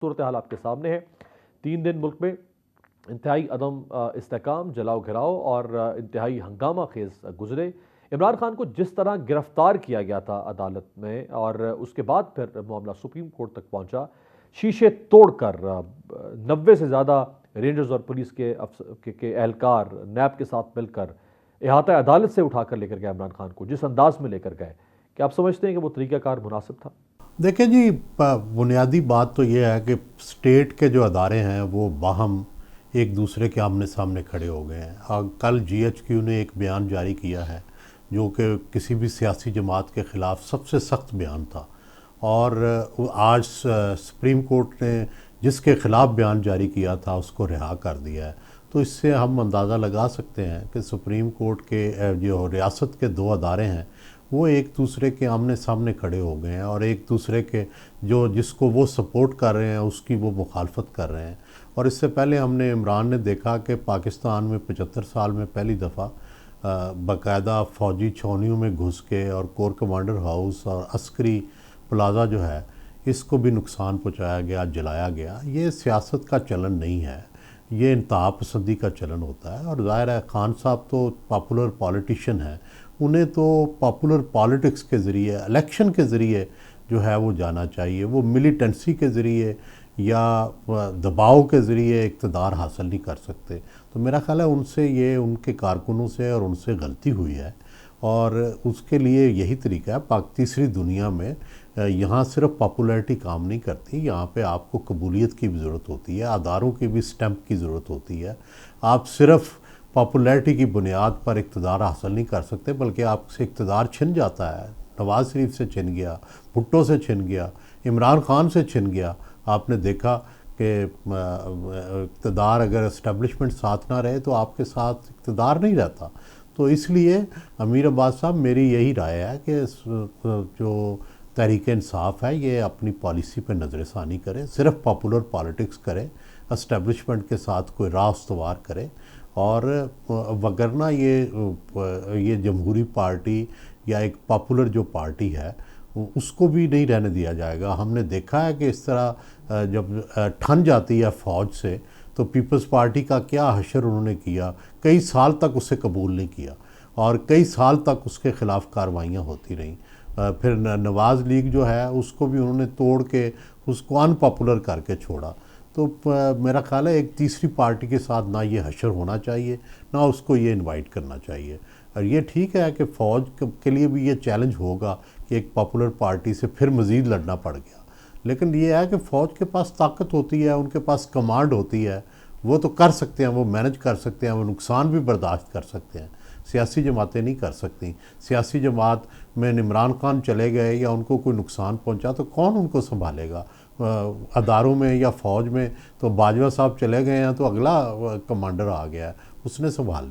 सूरत हाल आपके सामने है। 3 दिन मुल्क में इंतहाई अदम इस्तेकाम, जलाओ घिराव और इंतहाई हंगामा खेज गुजरे। इमरान खान को जिस तरह गिरफ्तार किया गया था अदालत में और उसके बाद फिर मामला सुप्रीम कोर्ट तक पहुंचा, शीशे तोड़कर 90 से ज़्यादा रेंजर्स और पुलिस के एहलकार नैब के साथ मिलकर अहाता अदालत से उठाकर लेकर गए इमरान खान को। जिस अंदाज में लेकर गए, क्या आप समझते हैं कि वो तरीक़ाकार मुनासिब था? देखिए जी, बुनियादी बात तो ये है कि स्टेट के जो अदारे हैं वो बाहम एक दूसरे के आमने सामने खड़े हो गए हैं। और कल GHQ ने एक बयान जारी किया है जो कि किसी भी सियासी जमात के ख़िलाफ़ सबसे सख्त बयान था। और आज सुप्रीम कोर्ट ने जिसके ख़िलाफ़ बयान जारी किया था उसको रिहा कर दिया है। तो इससे हम अंदाज़ा लगा सकते हैं कि सुप्रीम कोर्ट के जो रियासत के 2 अदारे हैं वो एक दूसरे के आमने सामने खड़े हो गए हैं और एक दूसरे के जिसको वो सपोर्ट कर रहे हैं उसकी वो मुखालफत कर रहे हैं। और इससे पहले हमने इमरान ने देखा कि पाकिस्तान में 75 साल में पहली दफ़ा बाकायदा फ़ौजी छावनियों में घुस के और कोर कमांडर हाउस और अस्करी प्लाज़ा जो है इसको भी नुकसान पहुँचाया गया, जलाया गया। ये सियासत का चलन नहीं है, ये इंतहा पसंदी का चलन होता है। और ज़ाहिर है खान साहब तो पॉपुलर पॉलिटिशियन हैं, उन्हें तो पॉपुलर पॉलिटिक्स के ज़रिए, इलेक्शन के ज़रिए जो है वो जाना चाहिए। वो मिलिटेंसी के ज़रिए या दबाव के ज़रिए इक़्तिदार हासिल नहीं कर सकते। तो मेरा ख़्याल है उनके कारकुनों से और उनसे गलती हुई है और उसके लिए यही तरीका है। तीसरी दुनिया में यहाँ सिर्फ पॉपुलैरिटी काम नहीं करती, यहाँ पे आपको कबूलियत की भी ज़रूरत होती है, अदारों की भी स्टैंप की ज़रूरत होती है। आप सिर्फ पॉपुलैरिटी की बुनियाद पर इक़्तिदार हासिल नहीं कर सकते, बल्कि आपसे इक़्तिदार छिन जाता है। नवाज़ शरीफ से छिन गया, भुट्टो से छिन गया, इमरान खान से छिन गया। आपने देखा कि इक़्तिदार अगर इस्टेब्लिशमेंट साथ ना रहे तो आपके साथ इक़्तिदार नहीं रहता। तो इसलिए अमीर अब्बास साहब, मेरी यही राय है कि जो तहरीक इंसाफ है ये अपनी पॉलिसी पे नज़रसानी करे, सिर्फ पॉपुलर पॉलिटिक्स करे, इस्टेब्लिशमेंट के साथ कोई राह उस्तवार करे। और वगरना ये जमहूरी पार्टी या एक पॉपुलर जो पार्टी है उसको भी नहीं रहने दिया जाएगा। हमने देखा है कि इस तरह जब ठन जाती है फ़ौज से तो पीपल्स पार्टी का क्या हशर उन्होंने किया, कई साल तक उसे कबूल नहीं किया और कई साल तक उसके ख़िलाफ़ कार्रवाइयाँ होती रहीं। फिर नवाज़ लीग जो है उसको भी उन्होंने तोड़ के उसको अनपॉपुलर करके छोड़ा। तो मेरा ख़्याल है एक तीसरी पार्टी के साथ ना ये हशर होना चाहिए, ना उसको ये इनवाइट करना चाहिए। और ये ठीक है कि फ़ौज के लिए भी ये चैलेंज होगा कि एक पॉपुलर पार्टी से फिर मज़ीद लड़ना पड़ गया, लेकिन ये है कि फ़ौज के पास ताकत होती है, उनके पास कमांड होती है, वो तो कर सकते हैं, वो मैनेज कर सकते हैं, वो नुकसान भी बर्दाश्त कर सकते हैं। सियासी जमातें नहीं कर सकती। सियासी जमात में इमरान खान चले गए या उनको कोई नुकसान पहुंचा तो कौन उनको संभालेगा? अदारों में या फ़ौज में तो बाजवा साहब चले गए हैं तो अगला कमांडर आ गया है, उसने संभाल लिया।